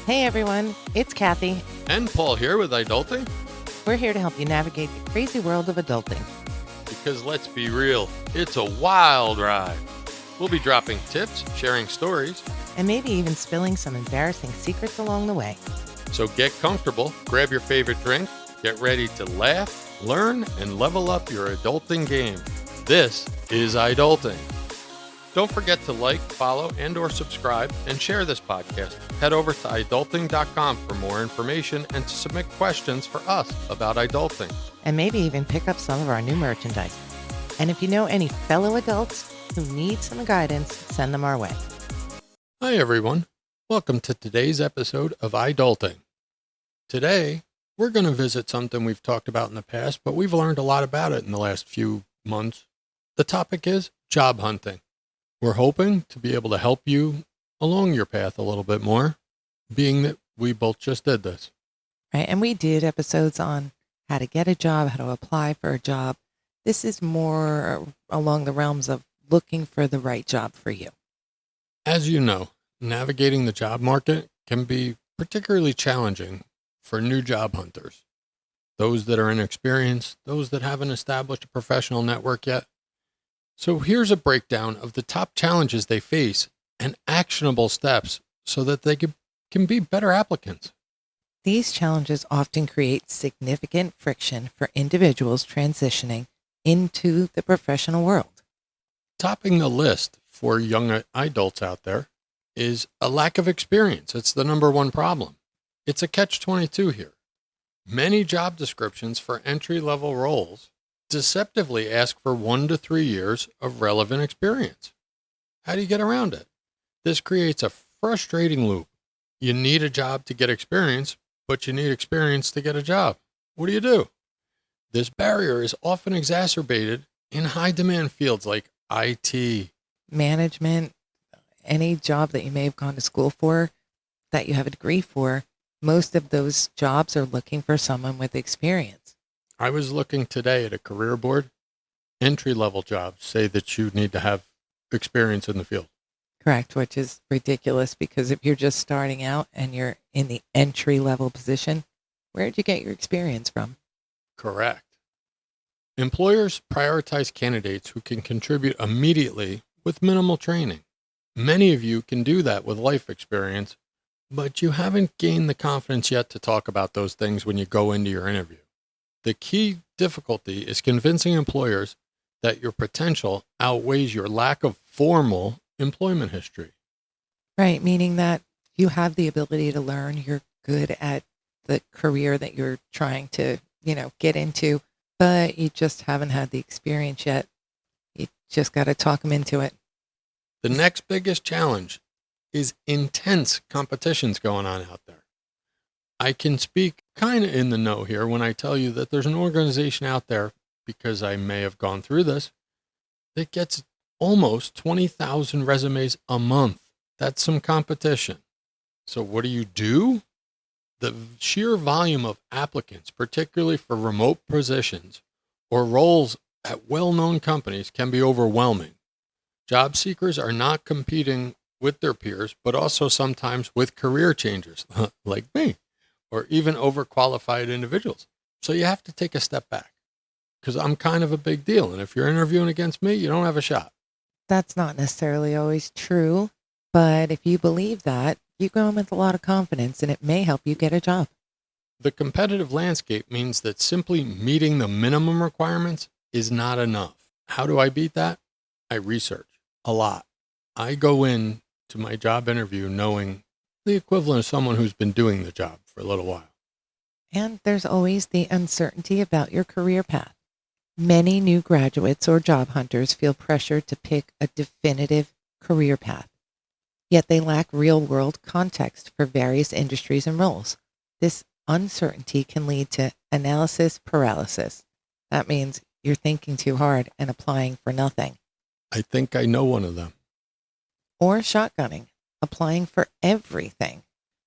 Hey everyone, it's Kathy. And Paul here with Adulting. We're here to help you navigate the crazy world of adulting. Because let's be real, it's a wild ride. We'll be dropping tips, sharing stories, And maybe even spilling some embarrassing secrets along the way. so get comfortable, grab your favorite drink, get ready to laugh, learn, and level up your adulting game. This is Adulting. Don't forget to like, follow, and or subscribe, and share this podcast. Head over to adulting.com for more information and to submit questions for us about adulting. And maybe even pick up some of our new merchandise. And if you know any fellow adults who need some guidance, send them our way. Hi everyone, welcome to today's episode of Adulting. Today, we're going to visit something we've talked about in the past, but we've learned a lot about it in the last few months. The topic is job hunting. We're hoping to be able to help you along your path a little bit more, being that we both just did this. Right, and we did episodes on how to get a job, how to apply for a job. This is more along the realms of looking for the right job for you. As you know, navigating the job market can be particularly challenging for new job hunters. Those that are inexperienced, those that haven't established a professional network yet. So here's a breakdown of the top challenges they face and actionable steps so that they can be better applicants. These challenges often create significant friction for individuals transitioning into the professional world. Topping the list for young adults out there is a lack of experience. It's the number one problem. It's a catch-22 here. Many job descriptions for entry-level roles deceptively ask for 1 to 3 years of relevant experience. How do you get around it? This creates a frustrating loop. You need a job to get experience, but you need experience to get a job. What do? This barrier is often exacerbated in high-demand fields like IT, Management, any job that you may have gone to school for, that you have a degree for, most of those jobs are looking for someone with experience. I was looking today at a career board. Entry-level jobs say that you need to have experience in the field. Correct, which is ridiculous because if you're just starting out and you're in the entry-level position, where'd you get your experience from? Correct. Employers prioritize candidates who can contribute immediately with minimal training. Many of you can do that with life experience, but you haven't gained the confidence yet to talk about those things when you go into your interview. The key difficulty is convincing employers that your potential outweighs your lack of formal employment history. Right, meaning that you have the ability to learn, you're good at the career that you're trying to, get into, but you just haven't had the experience yet. You just got to talk them into it. The next biggest challenge is intense competitions going on out there. I can speak kind of in the know here when I tell you that there's an organization out there, because I may have gone through this, that gets almost 20,000 resumes a month. That's some competition. So what do? The sheer volume of applicants, particularly for remote positions or roles at well-known companies, can be overwhelming. Job seekers are not competing with their peers, but also sometimes with career changers like me, or even overqualified individuals. So you have to take a step back because I'm kind of a big deal. And if you're interviewing against me, you don't have a shot. That's not necessarily always true, but if you believe that, you go in with a lot of confidence and it may help you get a job. The competitive landscape means that simply meeting the minimum requirements is not enough. How do I beat that? I research a lot. I go in to my job interview knowing the equivalent of someone who's been doing the job for a little while. And there's always the uncertainty about your career path. Many new graduates or job hunters feel pressured to pick a definitive career path, yet they lack real-world context for various industries and roles. This uncertainty can lead to analysis paralysis. That means you're thinking too hard and applying for nothing. I think I know one of them. Or shotgunning, applying for everything.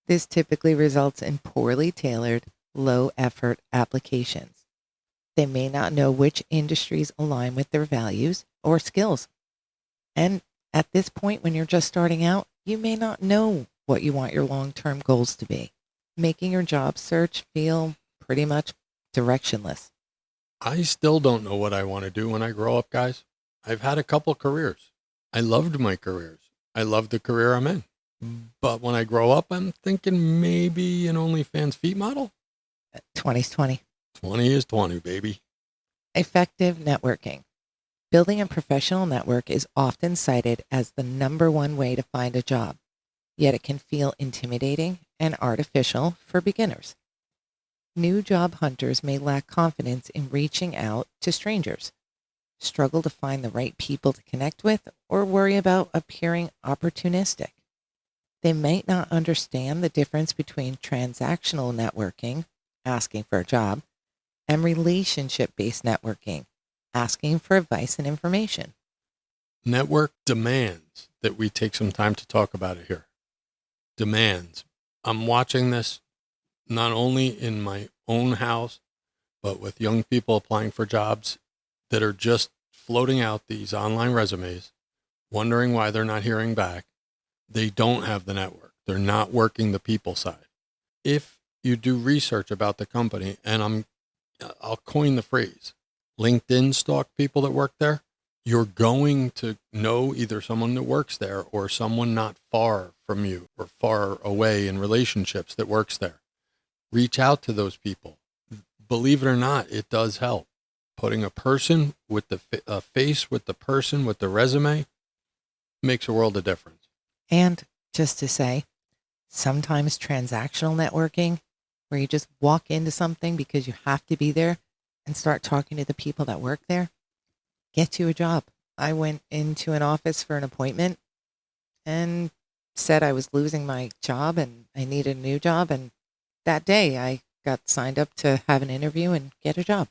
This typically results in poorly tailored, low-effort applications. They may not know which industries align with their values or skills. And at this point, when you're just starting out, you may not know what you want your long-term goals to be, making your job search feel pretty much directionless. I still don't know what I want to do when I grow up, guys. I've had a couple careers. I loved my careers. I love the career I'm in. But when I grow up, I'm thinking maybe an OnlyFans feet model. 2020. 20 is 20, baby. Effective networking. Building a professional network is often cited as the number one way to find a job, yet it can feel intimidating and artificial for beginners. New job hunters may lack confidence in reaching out to strangers, struggle to find the right people to connect with, or worry about appearing opportunistic. They might not understand the difference between transactional networking, asking for a job, and relationship-based networking, asking for advice and information. Network demands that we take some time to talk about it here. Demands. I'm watching this not only in my own house, but with young people applying for jobs that are just floating out these online resumes, wondering why they're not hearing back. They don't have the network. They're not working the people side. If you do research about the company, and I'll coin the phrase, LinkedIn stalk people that work there, you're going to know either someone that works there or someone not far from you or far away in relationships that works there. Reach out to those people. Believe it or not, it does help. Putting a person with a face with the person with the resume makes a world of difference. And just to say, sometimes transactional networking, where you just walk into something because you have to be there and start talking to the people that work there, gets you a job. I went into an office for an appointment and said I was losing my job and I needed a new job. And that day I got signed up to have an interview and get a job.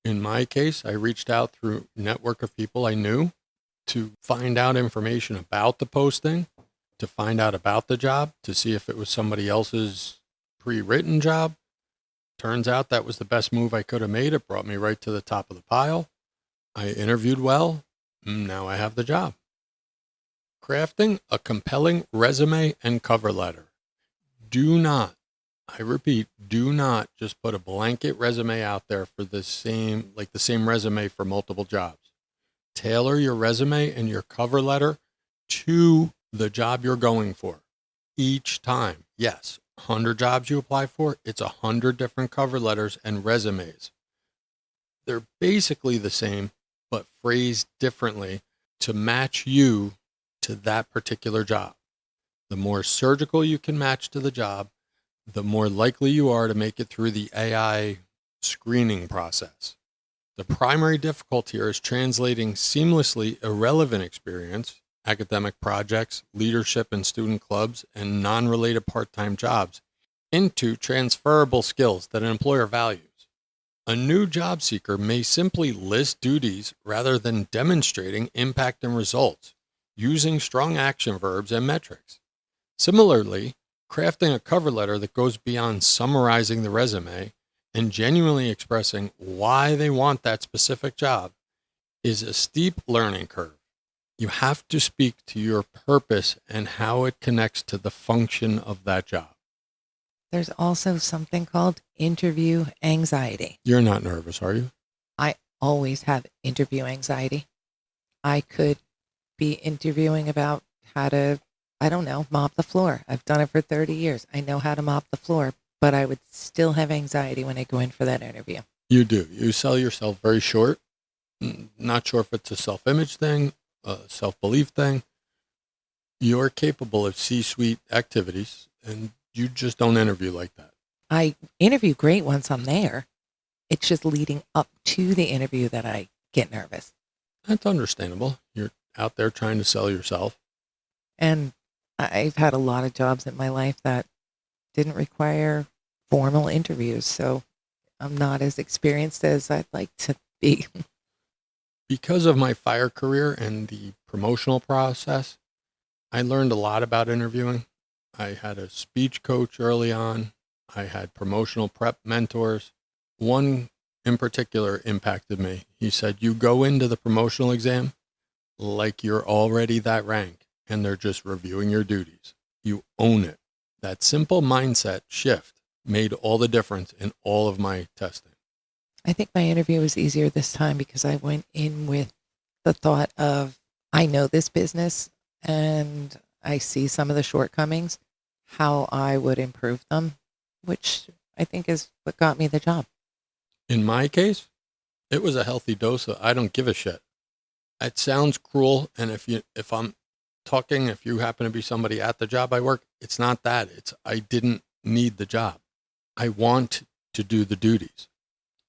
In my case, I reached out through a network of people I knew to find out information about the posting, to find out about the job, to see if it was somebody else's pre-written job. Turns out that was the best move I could have made. It brought me right to the top of the pile. I interviewed well. Now I have the job. Crafting a compelling resume and cover letter. Do not, I repeat, do not just put a blanket resume out there for the same resume for multiple jobs. Tailor your resume and your cover letter to the job you're going for each time. Yes, 100 jobs you apply for, it's 100 different cover letters and resumes. They're basically the same, but phrased differently to match you to that particular job. The more surgical you can match to the job, the more likely you are to make it through the AI screening process. The primary difficulty here is translating seamlessly irrelevant experience, academic projects, leadership and student clubs, and non-related part-time jobs into transferable skills that an employer values. A new job seeker may simply list duties rather than demonstrating impact and results, using strong action verbs and metrics. Similarly, crafting a cover letter that goes beyond summarizing the resume and genuinely expressing why they want that specific job is a steep learning curve. You have to speak to your purpose and how it connects to the function of that job. There's also something called interview anxiety. You're not nervous, are you? I always have interview anxiety. I could be interviewing about how to, mop the floor. I've done it for 30 years. I know how to mop the floor, but I would still have anxiety when I go in for that interview. You do. You sell yourself very short. Not sure if it's a self-image thing, a self-belief thing. You're capable of C-suite activities, and you just don't interview like that. I interview great once I'm there. It's just leading up to the interview that I get nervous. That's understandable. You're out there trying to sell yourself. And I've had a lot of jobs in my life that didn't require formal interviews, so I'm not as experienced as I'd like to be. Because of my fire career and the promotional process, I learned a lot about interviewing. I had a speech coach early on. I had promotional prep mentors. One in particular impacted me. He said, you go into the promotional exam like you're already that rank and they're just reviewing your duties. You own it. That simple mindset shift made all the difference in all of my testing. I think my interview was easier this time because I went in with the thought of, I know this business and I see some of the shortcomings, how I would improve them, which I think is what got me the job. In my case, it was a healthy dose of I don't give a shit. It sounds cruel, and if I'm talking, if you happen to be somebody at the job I work, it's not that. It's I didn't need the job. I want to do the duties.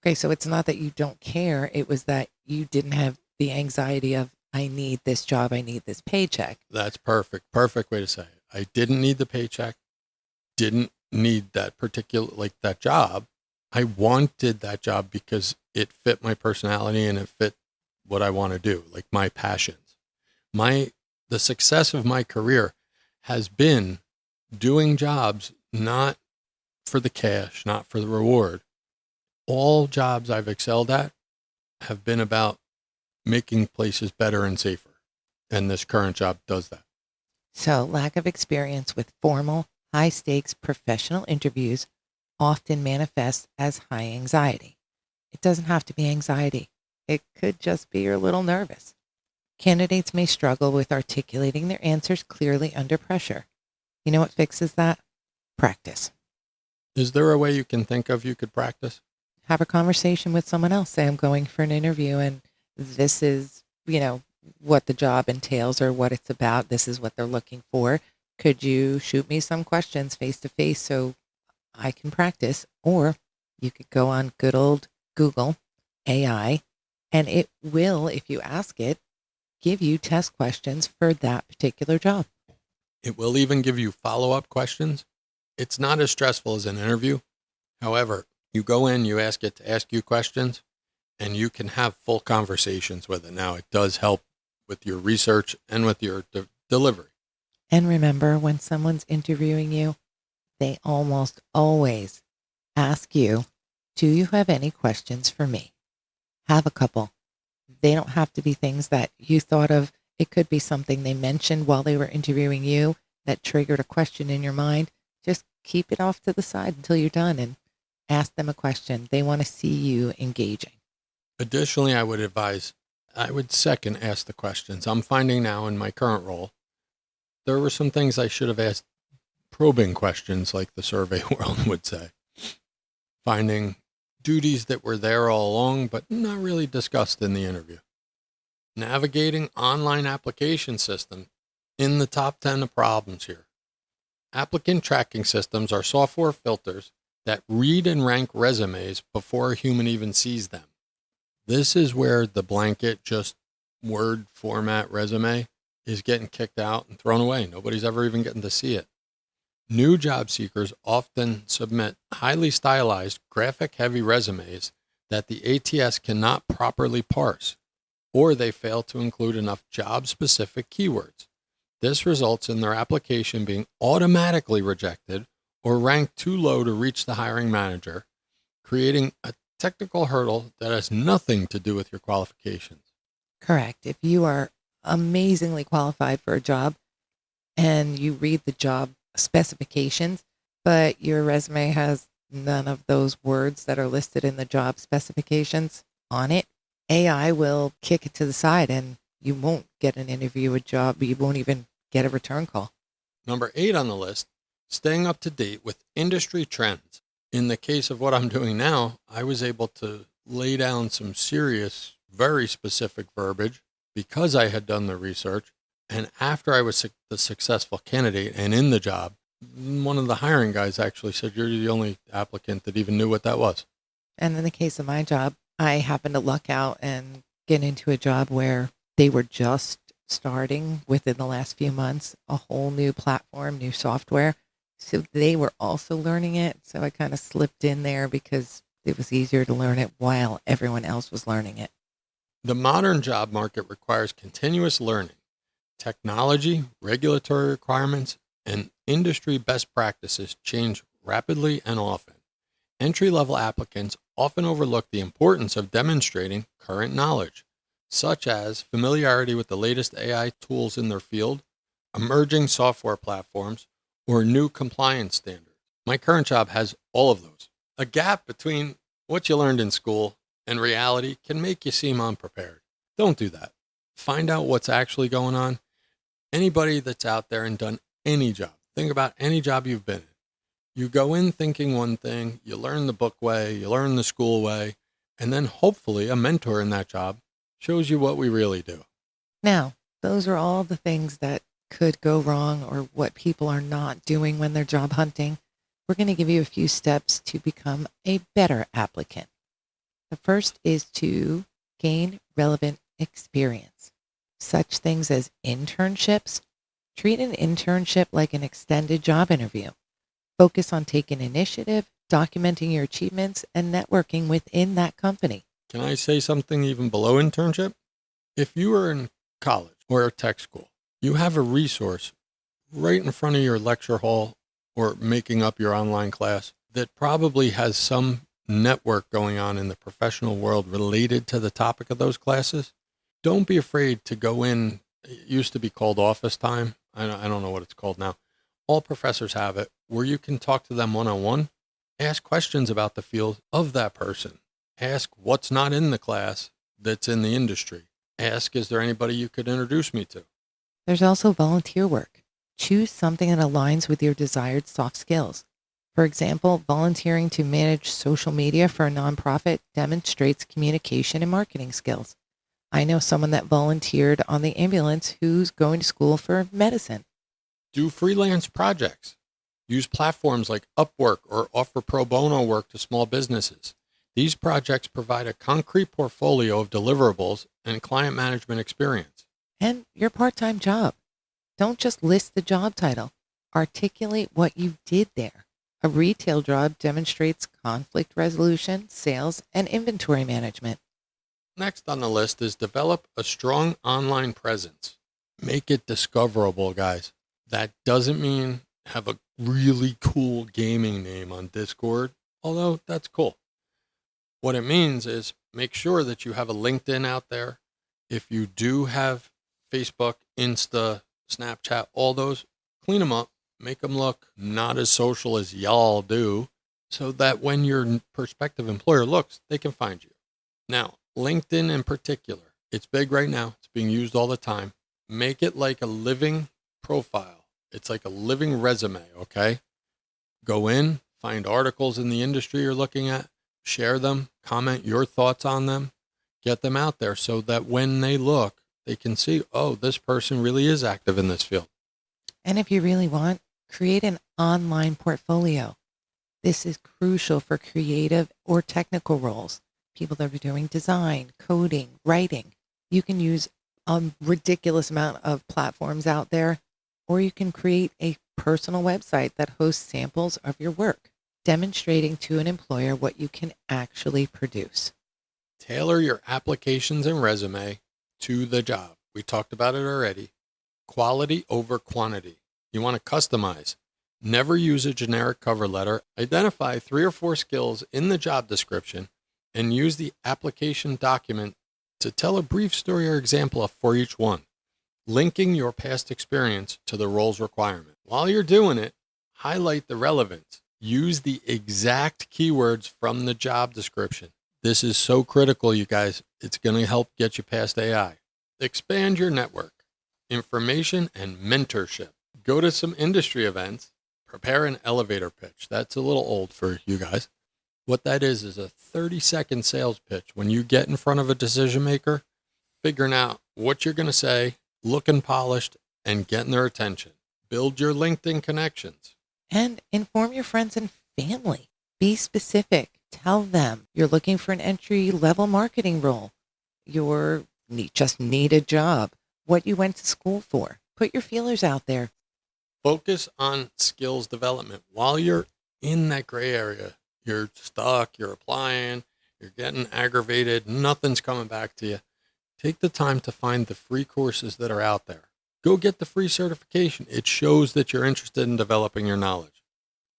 Okay, so it's not that you don't care. It was that you didn't have the anxiety of, I need this job, I need this paycheck. That's perfect. Perfect way to say it. I didn't need the paycheck, didn't need that particular, like that job. I wanted that job because it fit my personality and it fit what I want to do, like my passions. The success of my career has been doing jobs not for the cash, not for the reward. All jobs I've excelled at have been about making places better and safer. And this current job does that. So, lack of experience with formal, high stakes professional interviews often manifests as high anxiety. It doesn't have to be anxiety, it could just be you're a little nervous. Candidates may struggle with articulating their answers clearly under pressure. You know what fixes that? Practice. Is there a way you can think of you could practice? Have a conversation with someone else. Say, I'm going for an interview and this is, what the job entails or what it's about. This is what they're looking for. Could you shoot me some questions face to face so I can practice? Or you could go on good old Google AI and it will, if you ask it, give you test questions for that particular job. It will even give you follow-up questions. It's not as stressful as an interview. However, you go in, you ask it to ask you questions, and you can have full conversations with it. Now, it does help with your research and with your delivery. And remember, when someone's interviewing you, they almost always ask you, do you have any questions for me? Have a couple. They don't have to be things that you thought of. It could be something they mentioned while they were interviewing you that triggered a question in your mind. Just keep it off to the side until you're done and ask them a question. They want to see you engaging. Additionally, I would second ask the questions. I'm finding now in my current role, there were some things I should have asked probing questions, like the survey world would say. Finding duties that were there all along, but not really discussed in the interview. Navigating online application systems in the top 10 of problems here. Applicant tracking systems are software filters that read and rank resumes before a human even sees them. This is where the blanket, just Word format resume is getting kicked out and thrown away. Nobody's ever even getting to see it. New job seekers often submit highly stylized, graphic-heavy resumes that the ATS cannot properly parse, or they fail to include enough job-specific keywords. This results in their application being automatically rejected or ranked too low to reach the hiring manager, creating a technical hurdle that has nothing to do with your qualifications. Correct. If you are amazingly qualified for a job and you read the job specifications, but your resume has none of those words that are listed in the job specifications on it, AI will kick it to the side and you won't get an interview, a job, you won't even get a return call. Number 8 on the list, staying up to date with industry trends. In the case of what I'm doing now, I was able to lay down some serious, very specific verbiage because I had done the research. And after I was the successful candidate and in the job, one of the hiring guys actually said, you're the only applicant that even knew what that was. And in the case of my job, I happened to luck out and get into a job where they were just starting within the last few months, a whole new platform, new software. So they were also learning it. So I kind of slipped in there because it was easier to learn it while everyone else was learning it. The modern job market requires continuous learning. Technology, regulatory requirements, and industry best practices change rapidly and often. Entry-level applicants often overlook the importance of demonstrating current knowledge, such as familiarity with the latest AI tools in their field, emerging software platforms, or new compliance standards. My current job has all of those. A gap between what you learned in school and reality can make you seem unprepared. Don't do that. Find out what's actually going on. Anybody that's out there and done any job, think about any job you've been in. You go in thinking one thing, you learn the book way, you learn the school way, and then hopefully a mentor in that job shows you what we really do. Now, those are all the things that could go wrong or what people are not doing when they're job hunting. We're going to give you a few steps to become a better applicant. The first is to gain relevant experience. Such things as internships. Treat an internship like an extended job interview. Focus on taking initiative, documenting your achievements, and networking within that company. Can I say something even below internship? If you are in college or a tech school, you have a resource right in front of your lecture hall or making up your online class that probably has some network going on in the professional world related to the topic of those classes. Don't be afraid to go in. It used to be called office time. I don't know what it's called now. All professors have it, where you can talk to them one-on-one, ask questions about the field of that person, ask what's not in the class that's in the industry, ask, is there anybody you could introduce me to? There's also volunteer work. Choose something that aligns with your desired soft skills. For example, volunteering to manage social media for a nonprofit demonstrates communication and marketing skills. I know someone that volunteered on the ambulance who's going to school for medicine. Do freelance projects. Use platforms like Upwork or offer pro bono work to small businesses. These projects provide a concrete portfolio of deliverables and client management experience. And your part-time job. Don't just list the job title. Articulate what you did there. A retail job demonstrates conflict resolution, sales, and inventory management. Next on the list is develop a strong online presence. Make it discoverable, guys. That doesn't mean have a really cool gaming name on Discord, although that's cool. What it means is make sure that you have a LinkedIn out there. If you do have Facebook, Insta, Snapchat, all those, clean them up, make them look not as social as y'all do, so that when your prospective employer looks, they can find you. Now, LinkedIn in particular, it's big right now. It's being used all the time. Make it like a living profile. It's like a living resume, okay? Go in, find articles in the industry you're looking at, share them, comment your thoughts on them, get them out there so that when they look, they can see, oh, this person really is active in this field. And if you really want, create an online portfolio. This is crucial for creative or technical roles. People that are doing design, coding, writing. You can use a ridiculous amount of platforms out there, or you can create a personal website that hosts samples of your work, demonstrating to an employer what you can actually produce. Tailor your applications and resume to the job. We talked about it already. Quality over quantity. You want to customize. Never use a generic cover letter. Identify 3 or 4 skills in the job description and use the application document to tell a brief story or example for each one, linking your past experience to the role's requirement. While you're doing it, highlight the relevance. Use the exact keywords from the job description. This is so critical, you guys. It's going to help get you past AI. Expand your network, information, and mentorship. Go to some industry events. Prepare an elevator pitch. That's a little old for you guys. What that is a 30-second sales pitch. When you get in front of a decision maker, figuring out what you're going to say, looking polished, and getting their attention. Build your LinkedIn connections. And inform your friends and family. Be specific. Tell them you're looking for an entry-level marketing role. Just need a job. What you went to school for. Put your feelers out there. Focus on skills development. While you're in that gray area, you're stuck, you're applying, you're getting aggravated, nothing's coming back to you. Take the time to find the free courses that are out there. Go get the free certification. It shows that you're interested in developing your knowledge.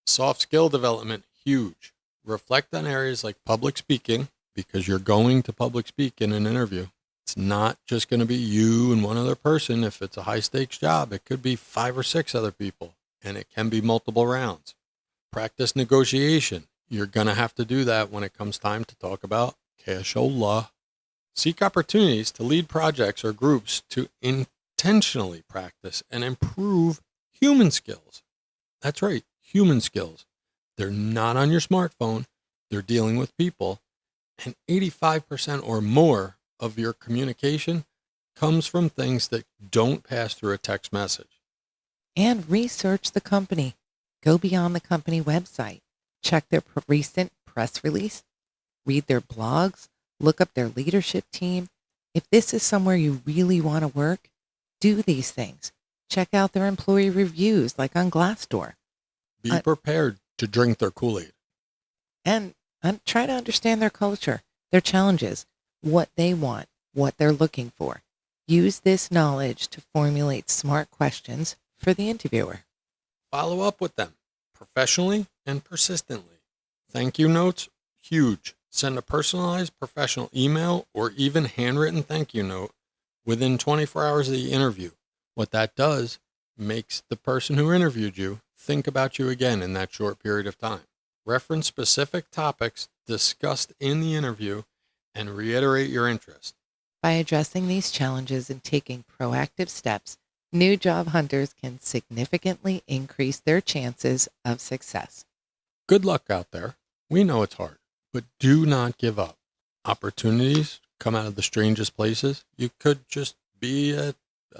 Soft skill development, huge. Reflect on areas like public speaking, because you're going to public speak in an interview. It's not just going to be you and one other person. If it's a high stakes job, it could be 5 or 6 other people. and it can be multiple rounds. Practice negotiation. You're going to have to do that when it comes time to talk about cashola. Seek opportunities to lead projects or groups to intentionally practice and improve human skills. That's right, human skills. They're not on your smartphone. They're dealing with people. And 85% or more of your communication comes from things that don't pass through a text message. And research the company. Go beyond the company website. Check their recent press release. Read their blogs. Look up their leadership team. If this is somewhere you really want to work, do these things. Check out their employee reviews, like on Glassdoor. Be prepared to drink their Kool-Aid. And try to understand their culture, their challenges, what they want, what they're looking for. Use this knowledge to formulate smart questions for the interviewer. Follow up with them professionally and persistently. Thank you notes, huge. Send a personalized professional email or even handwritten thank you note within 24 hours of the interview. What that does makes the person who interviewed you think about you again in that short period of time. Reference specific topics discussed in the interview and reiterate your interest. By addressing these challenges and taking proactive steps, new job hunters can significantly increase their chances of success. Good luck out there. We know it's hard, but do not give up. Opportunities come out of the strangest places. You could just be at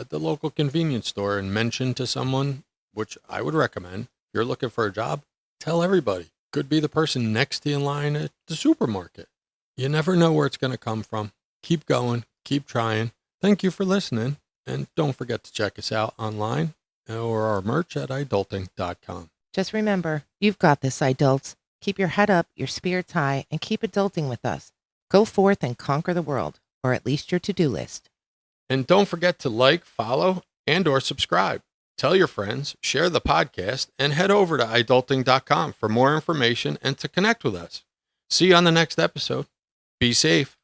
the local convenience store and mention to someone, which I would recommend, if you're looking for a job, tell everybody. Could be the person next to you in line at the supermarket. You never know where it's going to come from. Keep going. Keep trying. Thank you for listening. And don't forget to check us out online or our merch at adulting.com. Just remember, you've got this, adults. Keep your head up, your spirits high, and keep adulting with us. Go forth and conquer the world, or at least your to-do list. And don't forget to like, follow, and or subscribe. Tell your friends, share the podcast, and head over to adulting.com for more information and to connect with us. See you on the next episode. Be safe.